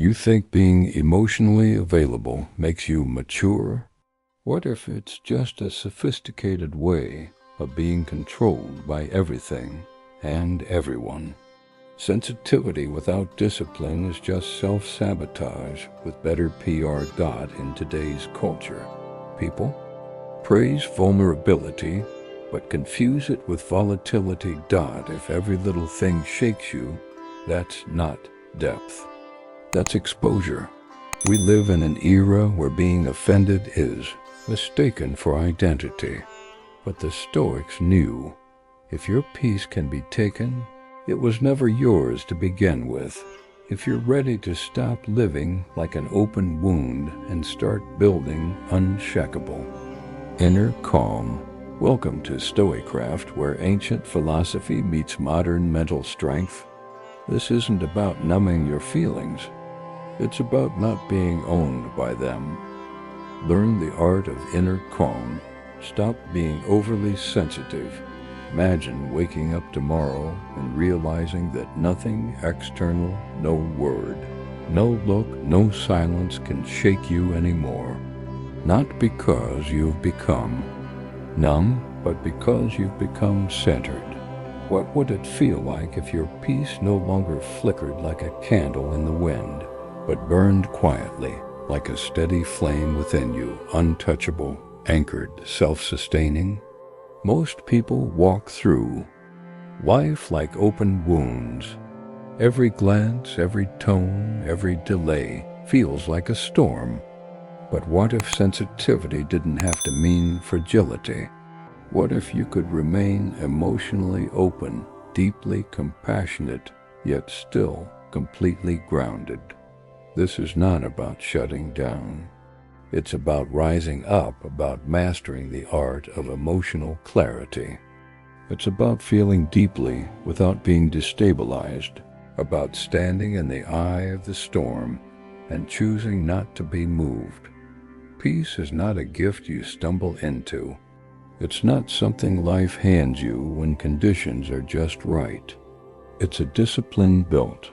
You think being emotionally available makes you mature? What if it's just a sophisticated way of being controlled by everything and everyone? Sensitivity without discipline is just self-sabotage with better PR. In today's culture, people praise vulnerability but confuse it with volatility. If every little thing shakes you, that's not depth. That's exposure. We live in an era where being offended is mistaken for identity. But the Stoics knew if your peace can be taken, it was never yours to begin with. If you're ready to stop living like an open wound and start building unshakable inner calm, welcome to StoicCraft, where ancient philosophy meets modern mental strength. This isn't about numbing your feelings. It's about not being owned by them. Learn the art of inner calm. Stop being overly sensitive. Imagine waking up tomorrow and realizing that nothing external, no word, no look, no silence can shake you anymore. Not because you've become numb, but because you've become centered. What would it feel like if your peace no longer flickered like a candle in the wind, but burned quietly like a steady flame within you, untouchable, anchored, self-sustaining? Most people walk through life like open wounds. Every glance, every tone, every delay feels like a storm. But what if sensitivity didn't have to mean fragility? What if you could remain emotionally open, deeply compassionate, yet still completely grounded? This is not about shutting down. It's about rising up, about mastering the art of emotional clarity. It's about feeling deeply without being destabilized, about standing in the eye of the storm and choosing not to be moved. Peace is not a gift you stumble into. It's not something life hands you when conditions are just right. It's a discipline built,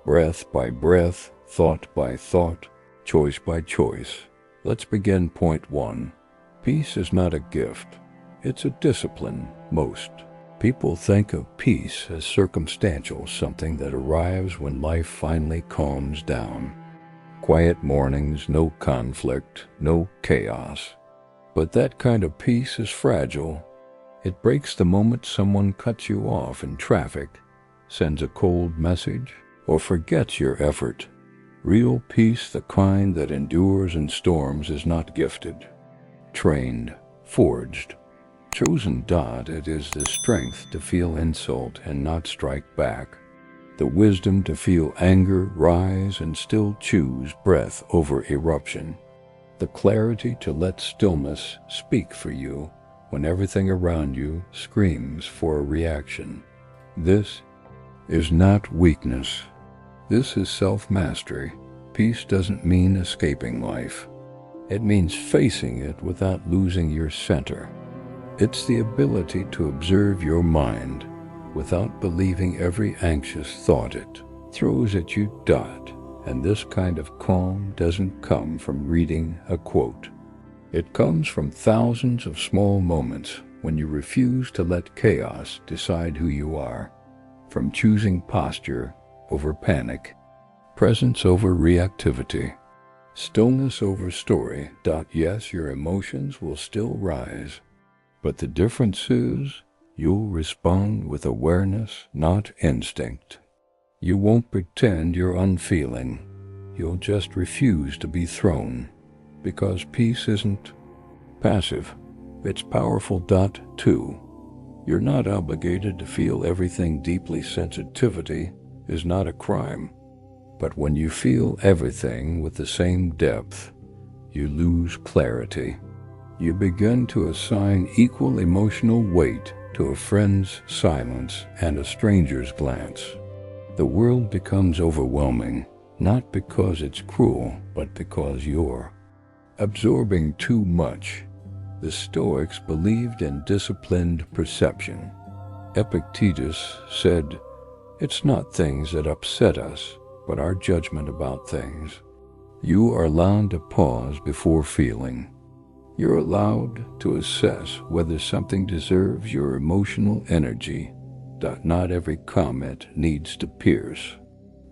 breath by breath, thought by thought, choice by choice. Let's begin. Point 1. Peace is not a gift. It's a discipline. Most people think of peace as circumstantial, something that arrives when life finally calms down. Quiet mornings, no conflict, no chaos. But that kind of peace is fragile. It breaks the moment someone cuts you off in traffic, sends a cold message, or forgets your effort. Real peace, the kind that endures in storms, is not gifted, trained, forged, chosen. It is the strength to feel insult and not strike back, the wisdom to feel anger rise and still choose breath over eruption, the clarity to let stillness speak for you when everything around you screams for a reaction. This is not weakness. This is self-mastery. Peace doesn't mean escaping life. It means facing it without losing your center. It's the ability to observe your mind without believing every anxious thought it throws at you. And this kind of calm doesn't come from reading a quote. It comes from thousands of small moments when you refuse to let chaos decide who you are, from choosing posture over panic, presence over reactivity, stillness over story. Yes, your emotions will still rise, but the difference is you'll respond with awareness, not instinct. You won't pretend you're unfeeling. You'll just refuse to be thrown, because peace isn't passive. It's powerful. 2. You're not obligated to feel everything deeply. Sensitivity is not a crime. But when you feel everything with the same depth, you lose clarity. You begin to assign equal emotional weight to a friend's silence and a stranger's glance. The world becomes overwhelming, not because it's cruel, but because you're absorbing too much. The Stoics believed in disciplined perception. Epictetus said, "It's not things that upset us, but our judgment about things. You are allowed to pause before feeling. You're allowed to assess whether something deserves your emotional energy. Not every comment needs to pierce.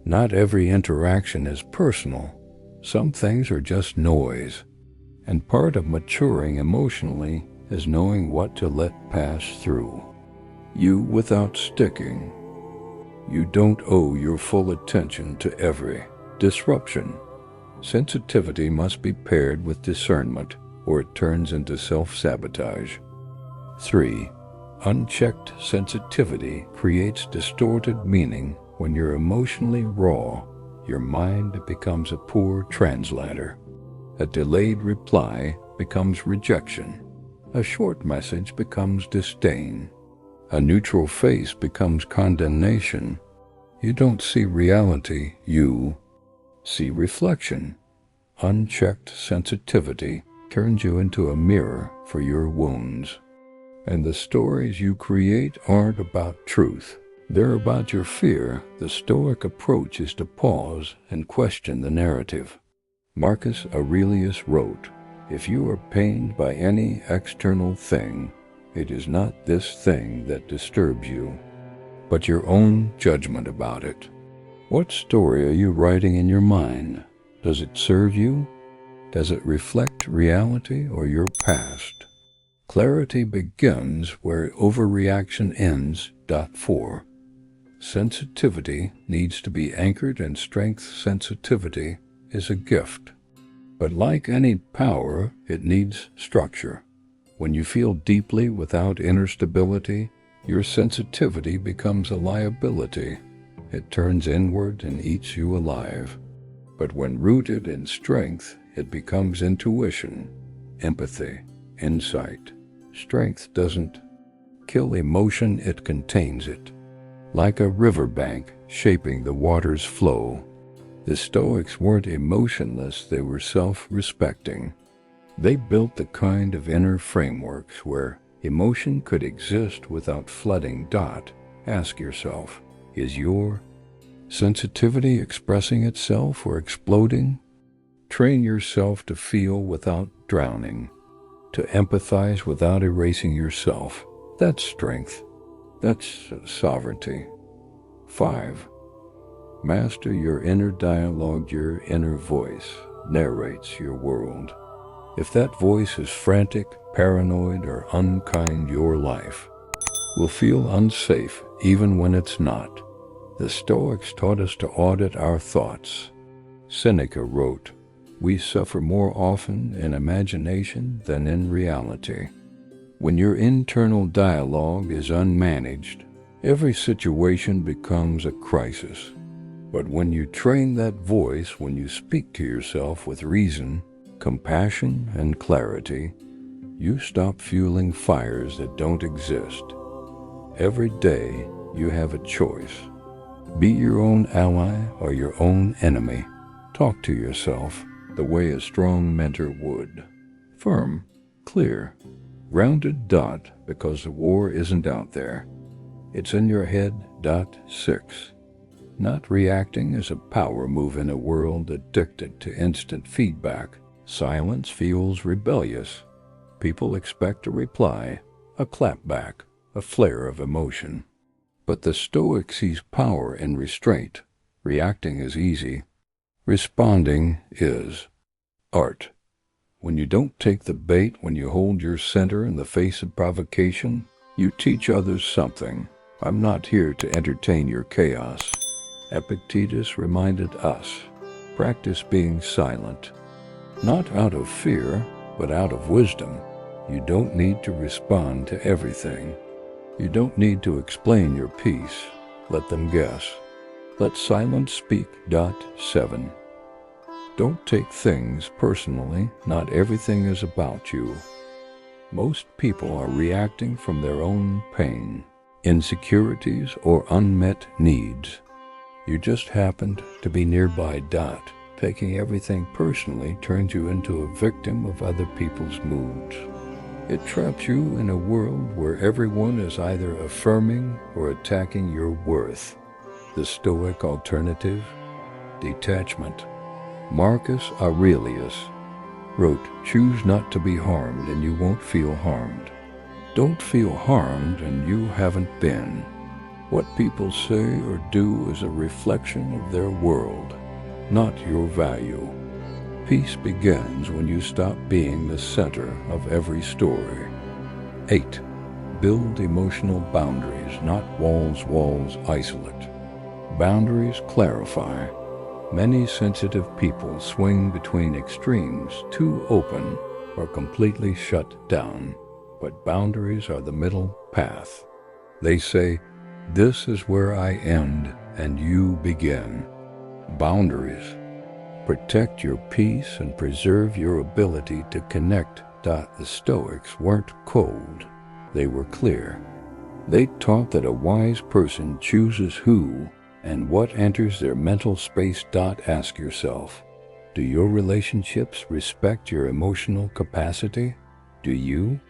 Not every interaction is personal. Some things are just noise. And part of maturing emotionally is knowing what to let pass through you without sticking. You don't owe your full attention to every disruption. Sensitivity must be paired with discernment, or it turns into self-sabotage. 3. Unchecked sensitivity creates distorted meaning. When you're emotionally raw, your mind becomes a poor translator. A delayed reply becomes rejection. A short message becomes disdain. A neutral face becomes condemnation. You don't see reality, you see reflection. Unchecked sensitivity turns you into a mirror for your wounds. And the stories you create aren't about truth. They're about your fear. The Stoic approach is to pause and question the narrative. Marcus Aurelius wrote, "If you are pained by any external thing, it is not this thing that disturbs you, but your own judgment about it." What story are you writing in your mind? Does it serve you? Does it reflect reality or your past? Clarity begins where overreaction ends. 4. Sensitivity needs to be anchored, and strength sensitivity is a gift. But like any power, it needs structure. When you feel deeply without inner stability, your sensitivity becomes a liability. It turns inward and eats you alive. But when rooted in strength, it becomes intuition, empathy, insight. Strength doesn't kill emotion, it contains it. Like a riverbank shaping the water's flow, the Stoics weren't emotionless, they were self-respecting. They built the kind of inner frameworks where emotion could exist without flooding. Ask yourself, is your sensitivity expressing itself or exploding? Train yourself to feel without drowning, to empathize without erasing yourself. That's strength. That's sovereignty. 5. Master your inner dialogue. Your inner voice narrates your world. If that voice is frantic, paranoid, or unkind, your life will feel unsafe even when it's not. The Stoics taught us to audit our thoughts. Seneca wrote, "We suffer more often in imagination than in reality." When your internal dialogue is unmanaged, every situation becomes a crisis. But when you train that voice, when you speak to yourself with reason, compassion, and clarity, you stop fueling fires that don't exist. Every day you have a choice. Be your own ally or your own enemy. Talk to yourself the way a strong mentor would. Firm, clear, grounded. Because the war isn't out there. It's in your head. 6. Not reacting is a power move in a world addicted to instant feedback. Silence feels rebellious. People expect a reply, a clapback, a flare of emotion. But the Stoic sees power in restraint. Reacting is easy. Responding is art. When you don't take the bait, when you hold your center in the face of provocation, you teach others something. I'm not here to entertain your chaos. Epictetus reminded us, practice being silent. Not out of fear, but out of wisdom. You don't need to respond to everything. You don't need to explain your piece. Let them guess. Let silence speak. 7. Don't take things personally. Not everything is about you. Most people are reacting from their own pain, insecurities, or unmet needs. You just happened to be nearby. Taking everything personally turns you into a victim of other people's moods. It traps you in a world where everyone is either affirming or attacking your worth. The Stoic alternative: detachment. Marcus Aurelius wrote, "Choose not to be harmed and you won't feel harmed." Don't feel harmed and you haven't been. What people say or do is a reflection of their world, not your value. Peace begins when you stop being the center of every story. 8. Build emotional boundaries, not walls. Walls isolate. Boundaries clarify. Many sensitive people swing between extremes, too open or completely shut down. But boundaries are the middle path. They say, "This is where I end and you begin." Boundaries protect your peace and preserve your ability to connect. The Stoics weren't cold, they were clear. They taught that a wise person chooses who and what enters their mental space. Ask yourself, do your relationships respect your emotional capacity? Do you?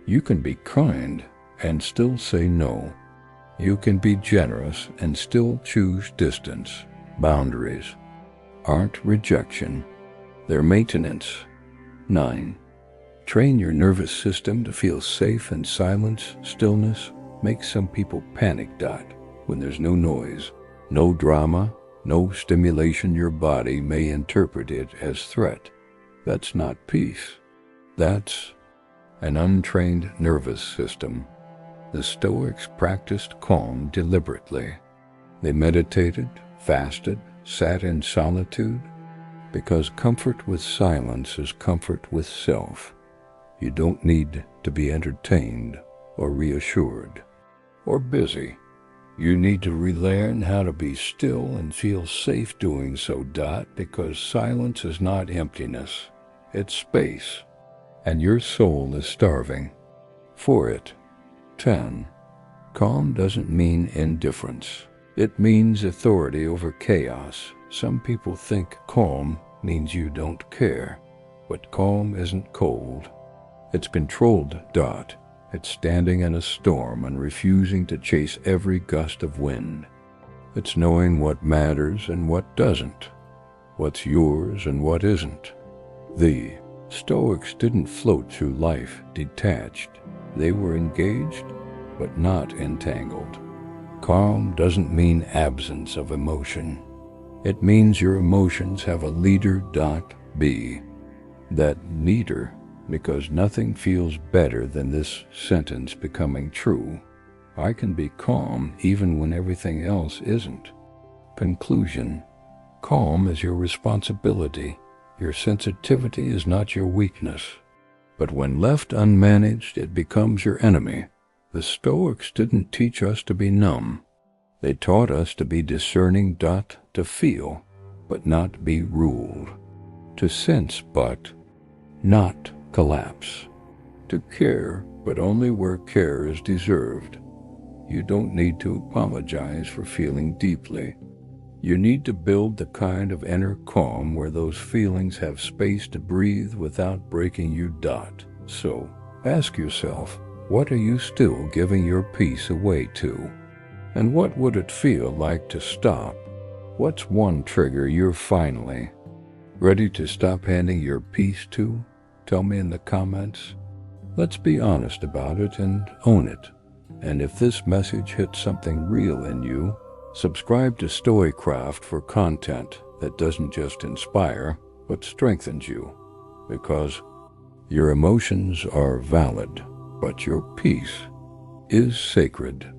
You can be kind and still say no. You can be generous and still choose distance. Boundaries aren't rejection, they're maintenance. 9. Train your nervous system to feel safe in silence. Stillness makes some people panic. When there's no noise, no drama, no stimulation, your body may interpret it as threat. That's not peace. That's an untrained nervous system. The Stoics practiced calm deliberately. They meditated, fasted, sat in solitude, because comfort with silence is comfort with self. You don't need to be entertained or reassured or busy. You need to relearn how to be still and feel safe doing so. Because silence is not emptiness, it's space, and your soul is starving for it. 10. Calm doesn't mean indifference. It means authority over chaos. Some people think calm means you don't care, but calm isn't cold. It's controlled. It's standing in a storm and refusing to chase every gust of wind. It's knowing what matters and what doesn't, what's yours and what isn't. The Stoics didn't float through life detached. They were engaged, but not entangled. Calm doesn't mean absence of emotion. It means your emotions have a leader. Be that leader, because nothing feels better than this sentence becoming true. I can be calm even when everything else isn't. Conclusion. Calm is your responsibility. Your sensitivity is not your weakness. But when left unmanaged, it becomes your enemy. The Stoics didn't teach us to be numb. They taught us to be discerning. To feel, but not be ruled. To sense, but not collapse. To care, but only where care is deserved. You don't need to apologize for feeling deeply. You need to build the kind of inner calm where those feelings have space to breathe without breaking you. So, ask yourself, what are you still giving your peace away to? And what would it feel like to stop? What's one trigger you're finally ready to stop handing your peace to? Tell me in the comments. Let's be honest about it and own it. And if this message hits something real in you, subscribe to StoicCraft for content that doesn't just inspire, but strengthens you. Because your emotions are valid, but your peace is sacred.